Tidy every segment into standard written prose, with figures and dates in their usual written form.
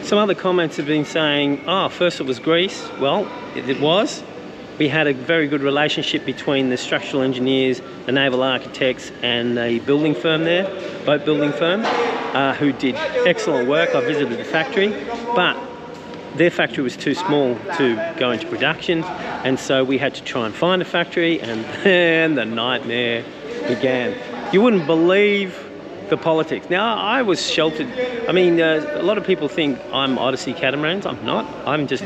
Some other comments have been saying, oh, first it was Greece. Well, it was. We had a very good relationship between the structural engineers, the naval architects, and the building firm there, boat building firm, who did excellent work. I visited the factory, but their factory was too small to go into production, and so we had to try and find a factory, and then the nightmare began. You wouldn't believe the politics. Now, I was sheltered. I mean, a lot of people think I'm Odyssey Catamarans. I'm not. I'm just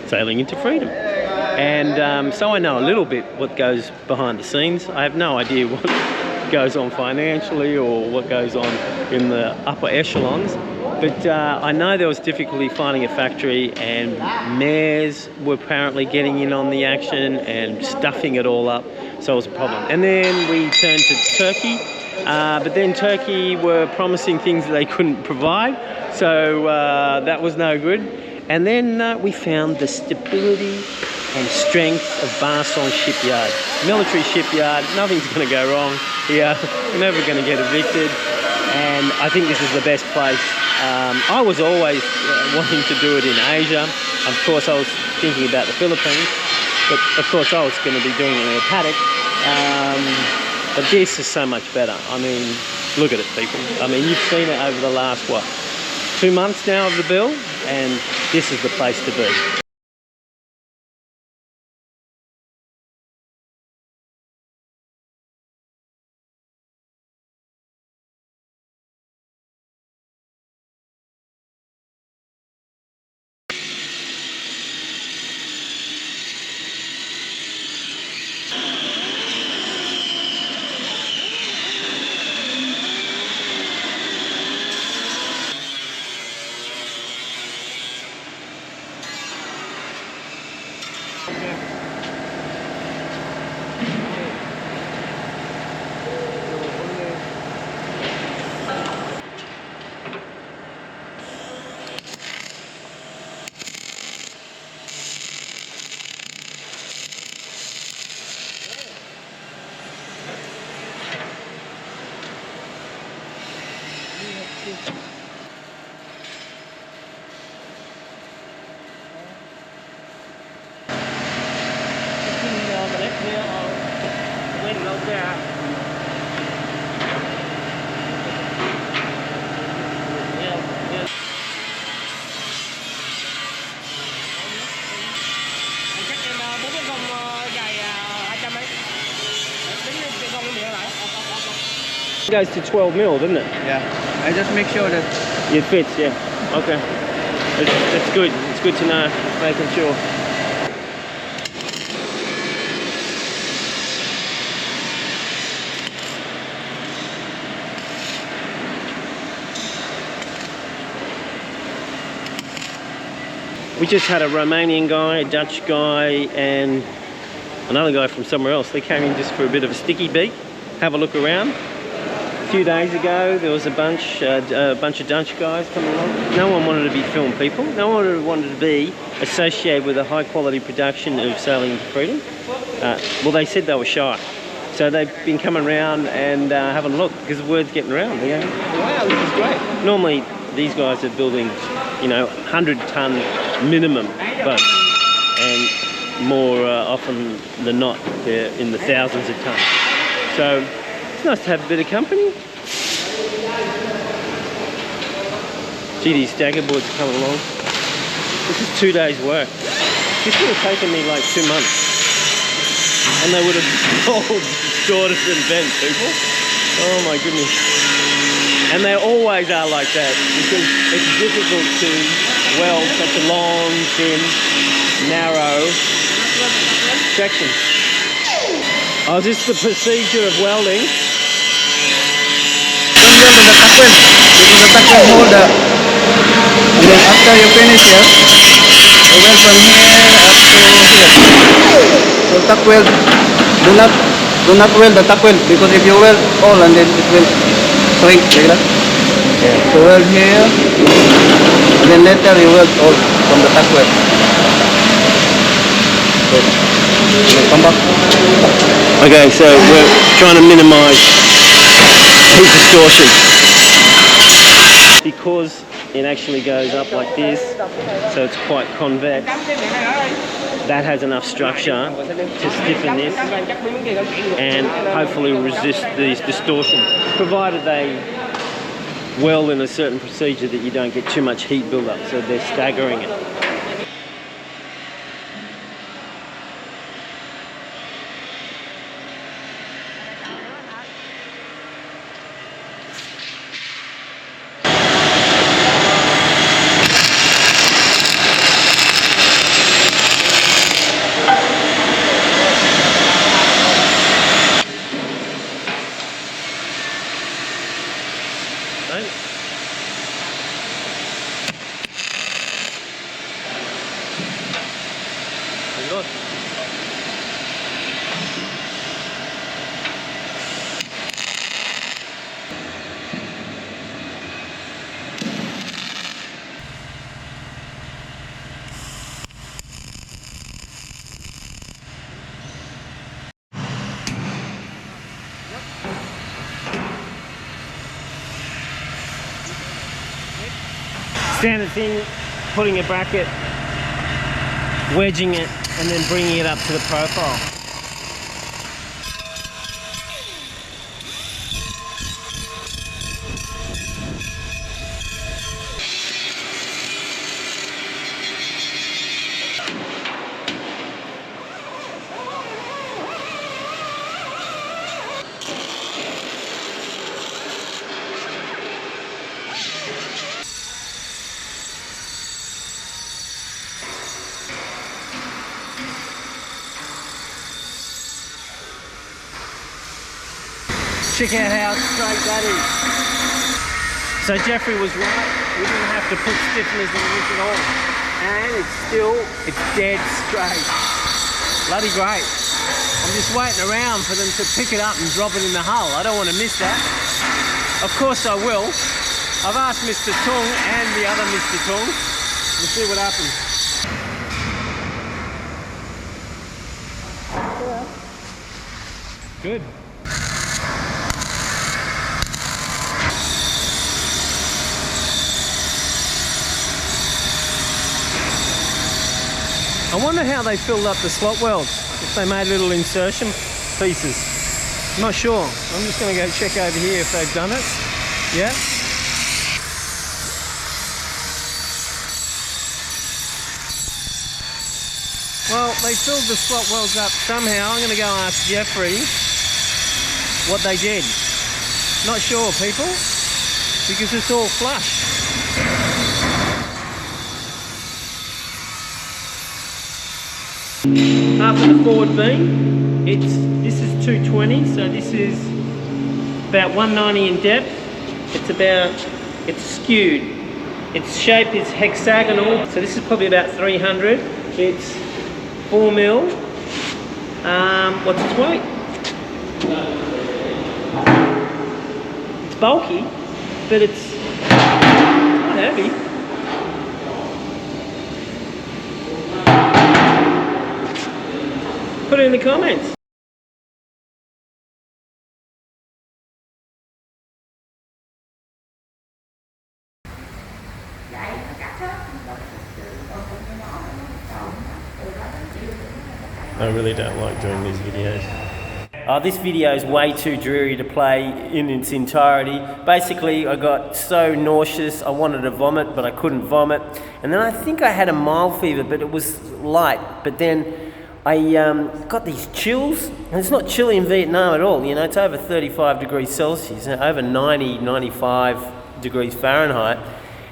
sailing into freedom. And so I know a little bit what goes behind the scenes. I have no idea what goes on financially or what goes on in the upper echelons. But I know there was difficulty finding a factory, and mayors were apparently getting in on the action and stuffing it all up. So it was a problem. And then we turned to Turkey. But then Turkey were promising things that they couldn't provide, so that was no good. And then we found the stability and strength of Barson shipyard. Military shipyard, nothing's going to go wrong here. We're never going to get evicted, and I think this is the best place. I was always wanting to do it in Asia. Of course, I was thinking about the Philippines, but of course I was going to be doing it in a paddock. But this is so much better. I mean, look at it, people. I mean, you've seen it over the last, what, 2 months now of the build, and this is the place to be. It goes to 12 mil, doesn't it? Yeah, I just make sure that it fits. Yeah. Okay. It's good. It's good to know. Making sure. We just had a Romanian guy, a Dutch guy, and another guy from somewhere else. They came in just for a bit of a sticky beat, have a look around. A few days ago, there was a bunch of Dutch guys coming along. No one wanted to be film people. No one wanted to be associated with a high-quality production of Sailing into Freedom. Well, they said they were shy. So they've been coming around and having a look, because the word's getting around. They're going, wow, this is great. Normally, these guys are building, you know, 100-ton minimum boats, and more often than not, they're in the thousands of tons. So it's nice to have a bit of company. See, these Dagger boards are coming along. This is 2 days work. This would have taken me like 2 months, and they would have all distorted and bent, people. Oh my goodness. And they always are like that, because it's difficult to weld such a long, thin, narrow section. Oh, is this the procedure of welding? don't weld in the tuck weld. This is the tuck weld holder. And then after you finish here, you weld from here up to here. So tuck weld, do not weld the tuck weld, because if you weld all and then it will shrink like that. Yeah. So weld here, and then later you weld all from the tuck weld. So, come back. Okay, so we're trying to minimize heat distortion. Because it actually goes up like this, so it's quite convex. That has enough structure to stiffen this and hopefully resist these distortions, provided they weld in a certain procedure that you don't get too much heat buildup, so they're staggering it. Standard thing, putting a bracket, wedging it, and then bringing it up to the profile. Check out how straight that is. So Jeffrey was right, we didn't have to put stiffeners in this at all. And it's dead straight. Bloody great. I'm just waiting around for them to pick it up and drop it in the hull. I don't want to miss that. Of course I will. I've asked Mr. Tung and the other Mr. Tung. We'll see what happens. Good. I wonder how they filled up the slot welds, if they made little insertion pieces. I'm not sure. I'm just going to go check over here if they've done it. Yeah. Well, they filled the slot welds up somehow. I'm going to go ask Jeffrey what they did. Not sure, people, because it's all flush. After the forward beam, this is 220, so this is about 190 in depth. It's skewed. Its shape is hexagonal, so this is probably about 300. It's 4 mil. What's its weight? It's bulky, but it's not heavy. Put it in the comments. I really don't like doing these videos. This video is way too dreary to play in its entirety. Basically, I got so nauseous, I wanted to vomit, but I couldn't vomit. And then I think I had a mild fever, but it was light. But then I got these chills, and it's not chilly in Vietnam at all, you know, it's over 35 degrees Celsius, over 90, 95 degrees Fahrenheit.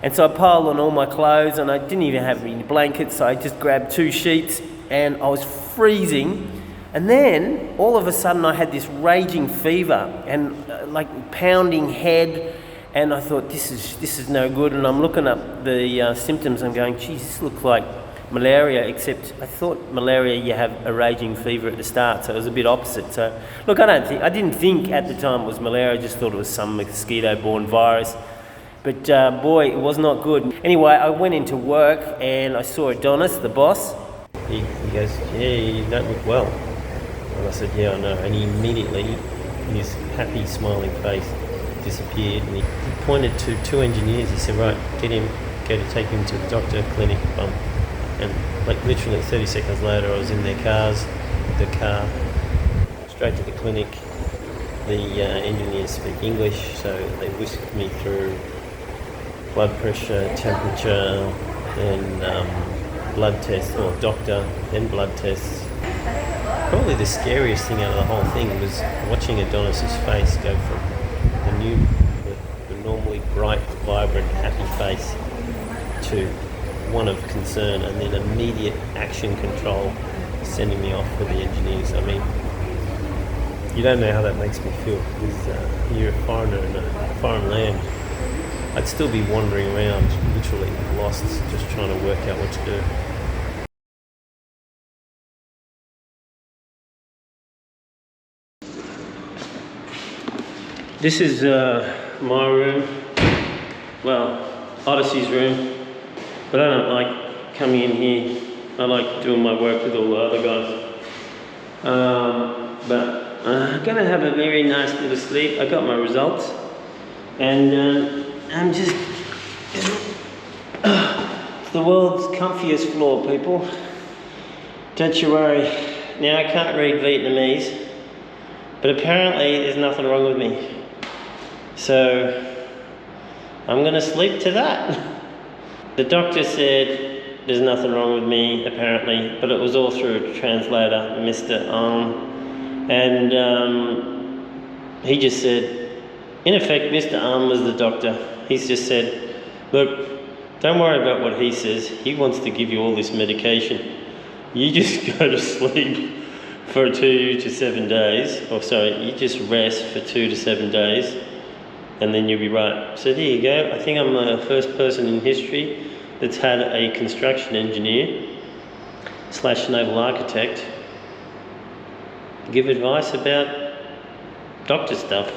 And so I piled on all my clothes, and I didn't even have any blankets, so I just grabbed 2 sheets, and I was freezing. And then, all of a sudden, I had this raging fever, and like pounding head, and I thought, this is no good, and I'm looking up the symptoms, I'm going, geez, this looks like malaria, except I thought malaria you have a raging fever at the start, so it was a bit opposite. So look, I didn't think at the time it was malaria, I just thought it was some mosquito-borne virus. But boy, it was not good. Anyway, I went into work and I saw Adonis, the boss. He goes, yeah, you don't look well. And I said, yeah, I know. And he immediately, his happy, smiling face, disappeared, and he pointed to 2 engineers. He said, right, go to take him to the doctor, clinic, bum. And like literally 30 seconds later, I was in their car, straight to the clinic. The engineers speak English, so they whisked me through blood pressure, temperature, and blood tests, or doctor, then blood tests. Probably the scariest thing out of the whole thing was watching Adonis's face go from the normally bright, vibrant, happy face to one of concern, and then immediate action control sending me off with the engineers. I mean, you don't know how that makes me feel, because you're a foreigner in a foreign land. I'd still be wandering around, literally lost, just trying to work out what to do. This is my room, well, Odyssey's room, but I don't like coming in here. I like doing my work with all the other guys. But I'm gonna have a very nice little sleep. I got my results, and I'm just, it's the world's comfiest floor, people. Don't you worry. Now, I can't read Vietnamese, but apparently there's nothing wrong with me. So I'm gonna sleep to that. The doctor said there's nothing wrong with me, apparently, but it was all through a translator, Mr. And he just said, in effect, Mr. was the doctor. He's just said, look, don't worry about what he says. He wants to give you all this medication. You just go to sleep for 2 to 7 days, or sorry, you just rest for 2 to 7 days, and then you'll be right. So there you go. I think I'm the first person in history that's had a construction engineer / naval architect give advice about doctor stuff.